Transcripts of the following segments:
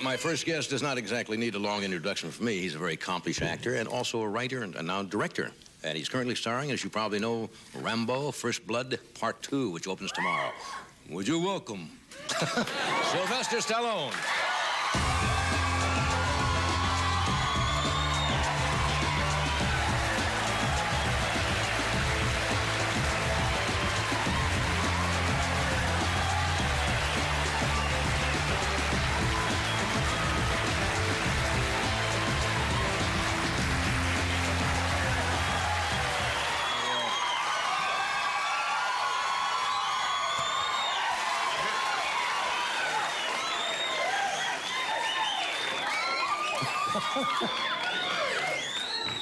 My first guest does not exactly need a long introduction from me. He's a very accomplished actor and also a writer and now director. And he's currently starring, as you probably know, Rambo, First Blood, Part 2, which opens tomorrow. Would you welcome Sylvester Stallone?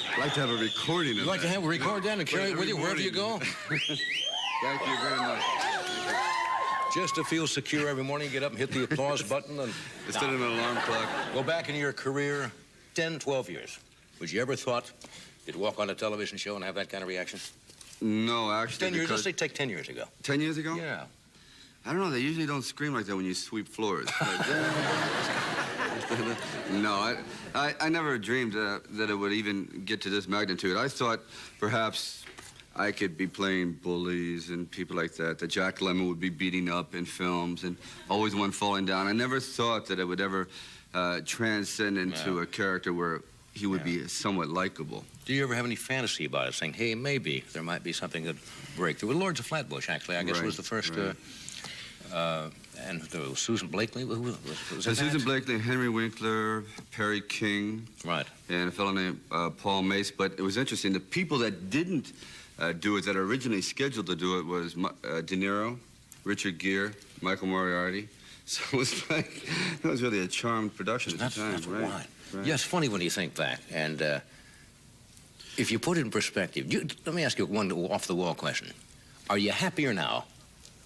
I'd like to have a recording of You'd like to have a record that and carry it with you wherever you go? Thank you very much. Just to feel secure every morning, get up and hit the applause button and... Instead of an alarm clock. Go back in your career 10, 12 years. Would you ever thought you'd walk on a television show and have that kind of reaction? No, actually. 10 years, let's say take 10 years ago. 10 years ago? Yeah. I don't know, they usually don't scream like that when you sweep floors. No, I never dreamed that it would even get to this magnitude. I thought perhaps I could be playing bullies and people like that Jack Lemmon would be beating up in films and always one falling down. I never thought that it would ever transcend into a character where he would be somewhat likable. Do you ever have any fantasy about it, saying, hey, maybe there might be something that break through? Well, Lords of Flatbush, actually, I guess was the first... and there was Susan Blakely. Who was that? Susan Blakely, Henry Winkler, Perry King. Right. And a fellow named Paul Mace. But it was interesting. The people that didn't do it, that are originally scheduled to do it, was De Niro, Richard Gere, Michael Moriarty. So it was like, it was really a charmed production at the time. That's right. Yeah, it's funny when you think back. And if you put it in perspective, let me ask you one off-the-wall question. Are you happier now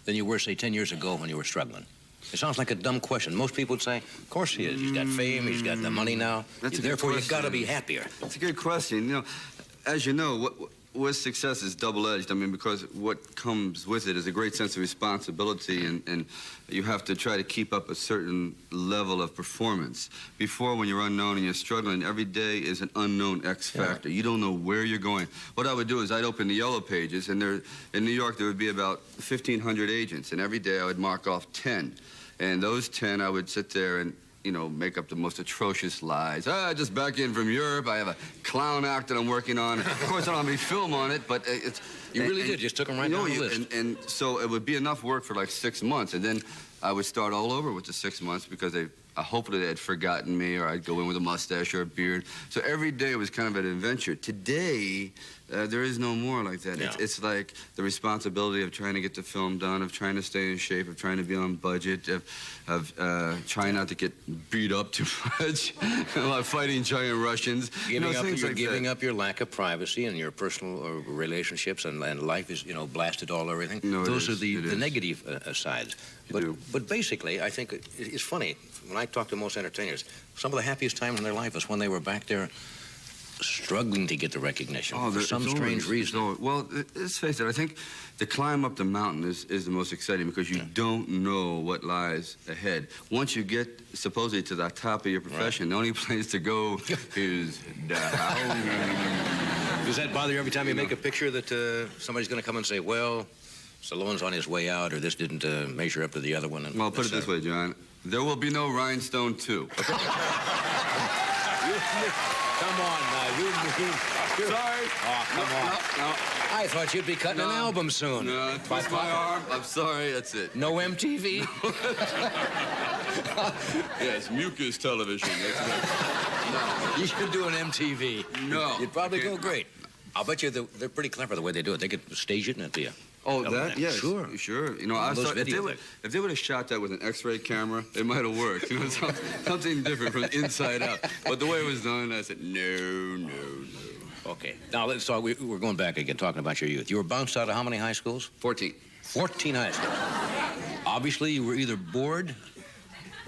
than you were, say, 10 years ago when you were struggling? It sounds like a dumb question. Most people would say, of course he is. He's got fame, he's got the money now. Therefore, you've got to be happier. That's a good question. You know, as you know, what success is double-edged. I mean, because what comes with it is a great sense of responsibility, and you have to try to keep up a certain level of performance. Before, when you're unknown and you're struggling, every day is an unknown X factor. You don't know where you're going. What I would do is I'd open the Yellow Pages, and there, in New York, there would be about 1,500 agents, and every day I would mark off 10. And those 10, I would sit there and, you know, make up the most atrocious lies. Just back in from Europe. I have a clown act that I'm working on. Of course, I don't have any film on it, but it's... You really did. Just took them right down the list. And so it would be enough work for like 6 months, and then I would start all over with the 6 months because hopefully they had forgotten me, or I'd go in with a mustache or a beard. So every day was kind of an adventure. Today, there is no more like that. Yeah. It's like the responsibility of trying to get the film done, of trying to stay in shape, of trying to be on budget, of trying not to get beat up too much, like fighting giant Russians. Giving up your lack of privacy and your personal relationships, and life is, you know, blasted all everything. No, Those are the negative sides. But basically, I think it's funny. When I talk to most entertainers, some of the happiest times in their life is when they were back there struggling to get the recognition for some strange reason. Well, let's face it, I think the climb up the mountain is the most exciting because you don't know what lies ahead. Once you get supposedly to the top of your profession, the only place to go is down. Does that bother you every time you make a picture that somebody's going to come and say, well, Stallone's on his way out, or this didn't measure up to the other one? And well, put it this way, John. There will be no Rhinestone 2. Come on now, Sorry. Oh, come on. No. I thought you'd be cutting an album soon. No, twist my arm. I'm sorry, that's it. No MTV? Yes, mucus television. That's it. No. You should do an MTV. No. You'd probably go great. I'll bet you they're pretty clever the way they do it. They could stage it and it'd be yes. Sure. You know, I thought if they would have shot that with an X-ray camera, it might have worked. You know, something different from inside out. But the way it was done, I said, no. Okay. Now, let's talk. We're going back again, talking about your youth. You were bounced out of how many high schools? 14. 14 high schools. Obviously, you were either bored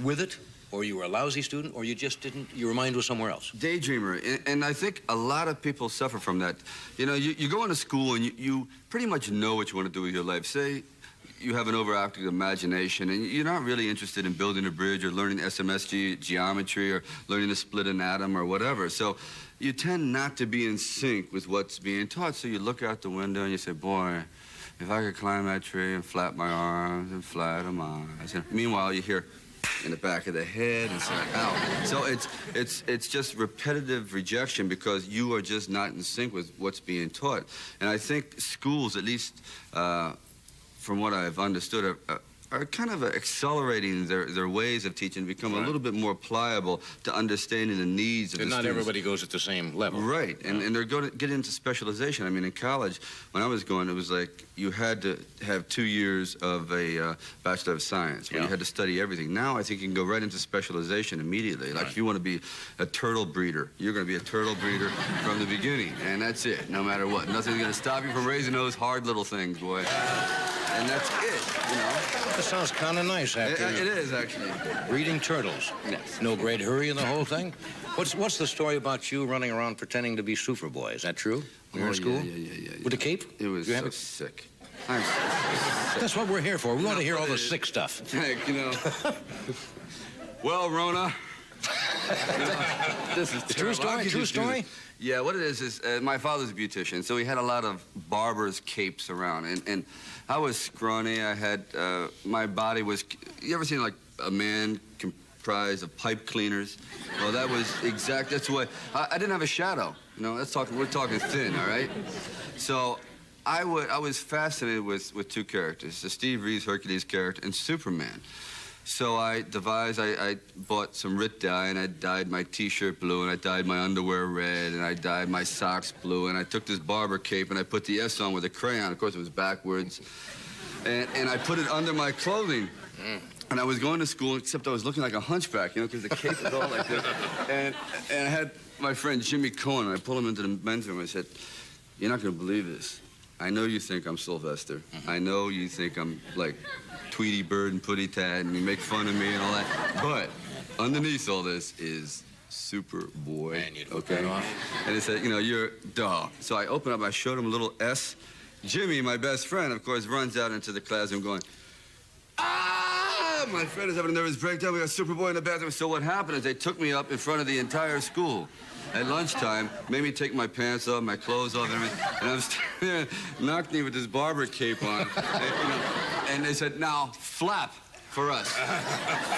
with it, or you were a lousy student, or you just didn't, your mind was somewhere else. Daydreamer, and I think a lot of people suffer from that. You know, you go into school and you pretty much know what you want to do with your life. Say you have an overactive imagination, and you're not really interested in building a bridge or learning SMSG geometry or learning to split an atom or whatever. So you tend not to be in sync with what's being taught. So you look out the window and you say, boy, if I could climb that tree and flap my arms and fly to Mars. And meanwhile, you hear in the back of the head and it's like, ow. So it's just repetitive rejection because you are just not in sync with what's being taught. And I think schools, at least from what I've understood, are kind of accelerating their ways of teaching to become a little bit more pliable to understanding the needs of the students. Not everybody goes at the same level. Right, and they're going to get into specialization. I mean, in college, when I was going, it was like you had to have 2 years of a Bachelor of Science, where you had to study everything. Now I think you can go right into specialization immediately. Like if you want to be a turtle breeder, you're going to be a turtle breeder from the beginning, and that's it, no matter what. Nothing's going to stop you from raising those hard little things, boy. And that's it, you know. That sounds kind of nice, actually. It is, actually. Breeding turtles. Yes. No great hurry in the whole thing. What's the story about you running around pretending to be Superboy? Is that true? When you were in school? Yeah. With a cape? It was so sick. I'm sick. That's what we're here for. We want to hear all the sick stuff. Heck, you know. Well, Rona. This is True story? True story? Yeah, what it is my father's a beautician, so he had a lot of barber's capes around, and I was scrawny. I had my body was. You ever seen like a man comprised of pipe cleaners? Well, that was exact. That's what I didn't have a shadow. You know, we're talking thin, all right? So I was fascinated with two characters: the Steve Reeves Hercules character and Superman. So I bought some Rit dye, and I dyed my T-shirt blue, and I dyed my underwear red, and I dyed my socks blue, and I took this barber cape, and I put the S on with a crayon. Of course, it was backwards. And I put it under my clothing. And I was going to school, except I was looking like a hunchback, you know, because the cape was all like this. And I had my friend Jimmy Cohen, and I pulled him into the men's room, and I said, "You're not going to believe this. I know you think I'm Sylvester. I know you think I'm like Tweety Bird and Putty Tad, and you make fun of me and all that. But underneath all this is Superboy." Man, you'd look that off. And he said, "You know, you're duh." So I opened up, I showed him a little S. Jimmy, my best friend, of course, runs out into the classroom going, "Ah!" My friend is having a nervous breakdown. We got Superboy in the bathroom. So what happened is they took me up in front of the entire school. At lunchtime, made me take my pants off, my clothes off, and everything. And I was standing there, knocked me with this barber cape on. And they said, "Now, flap for us.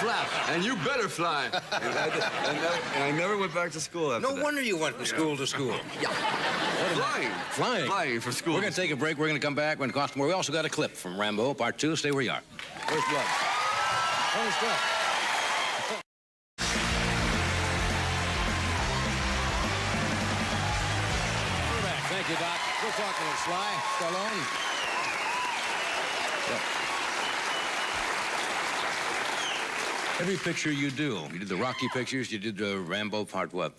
Flap. And you better fly." And I never went back to school after that. No wonder you went from school to school. Yeah. Flying. Flying for school. We're going to take a break. We're going to come back. We're going to cost more. We also got a clip from Rambo, Part 2. Stay where you are. First blood. First blood. Thank you, Doc. We're talking with Sly Stallone. Every picture you do, you did the Rocky pictures, you did the Rambo Part 1,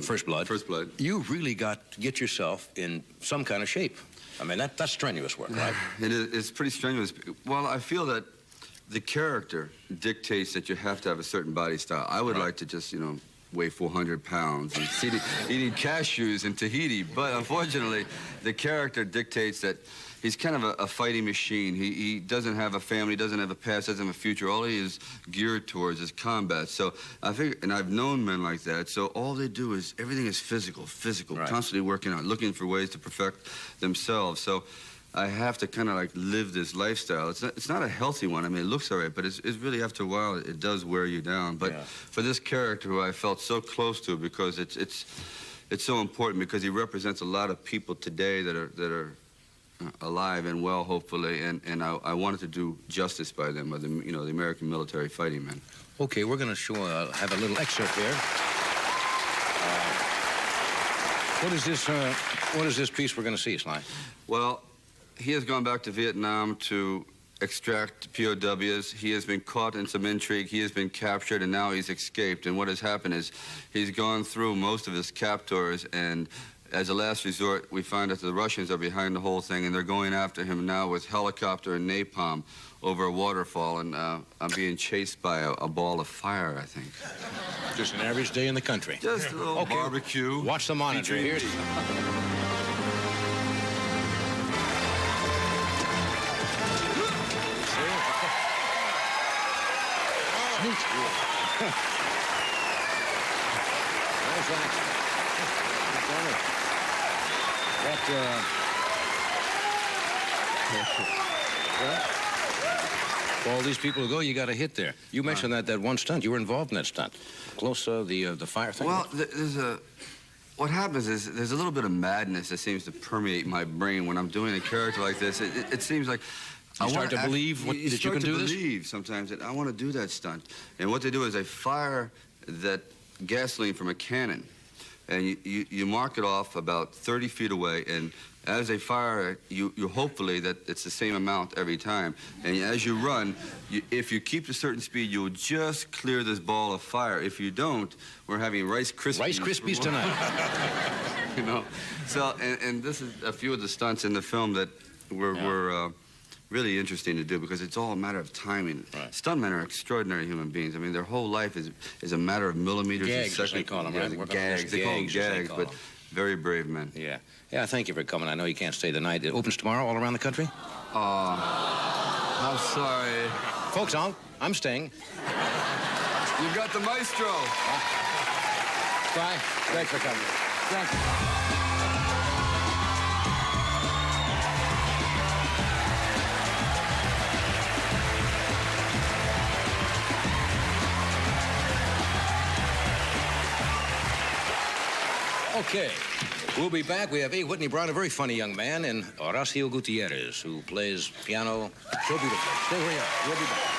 First Blood. First Blood. You really got to get yourself in some kind of shape. I mean, that's strenuous work, right? It's pretty strenuous. Well, I feel that the character dictates that you have to have a certain body style. I would like to just, you know, weigh 400 pounds and eating cashews in Tahiti. But unfortunately, the character dictates that he's kind of a fighting machine. He doesn't have a family, doesn't have a past, doesn't have a future. All he is geared towards is combat. So I think, and I've known men like that, so all they do is, everything is physical, right. Constantly working out, looking for ways to perfect themselves. So I have to kind of like live this lifestyle. It's not a healthy one. I mean, it looks all right, but it's really, after a while, it does wear you down. But for this character, who I felt so close to, because it's so important, because he represents a lot of people today that are alive and well, hopefully, and I wanted to do justice by them, by the American military fighting men. Okay, we're going to show have a little excerpt here. What is this piece we're going to see, Sly? Well, he has gone back to Vietnam to extract POWs. He has been caught in some intrigue. He has been captured, and now he's escaped. And what has happened is he's gone through most of his captors, and as a last resort, we find that the Russians are behind the whole thing, and they're going after him now with helicopter and napalm over a waterfall, and I'm being chased by a ball of fire, I think. Just an average day in the country. Just a little barbecue. Watch the monitor. Here's... stunt? Nice action. For all these people who go, you got a hit there. You mentioned that one stunt. You were involved in that stunt. Close the fire thing? Well, what happens is there's a little bit of madness that seems to permeate my brain when I'm doing a character like this. It seems like you start to believe that you can do this? You believe sometimes that I want to do that stunt. And what they do is they fire that gasoline from a cannon, and you mark it off about 30 feet away, and as they fire, you hopefully that it's the same amount every time. And as you run, if you keep a certain speed, you'll just clear this ball of fire. If you don't, we're having Rice Krispies. Rice Krispies tonight. You know? So, and this is a few of the stunts in the film that were really interesting to do because it's all a matter of timing. Right. Stuntmen are extraordinary human beings. I mean, their whole life is a matter of millimeters and Gags, seconds. they call them, right? Gags. They call them gags, but very brave men. Yeah. Yeah, thank you for coming. I know you can't stay the night. It opens tomorrow all around the country? I'm sorry. Folks, I'm staying. You've got the maestro. Bye. Thanks for coming. Thank you. Okay, we'll be back. We have A. Whitney Brown, a very funny young man, and Horacio Gutierrez, who plays piano so beautifully. Stay where you are. We'll be back.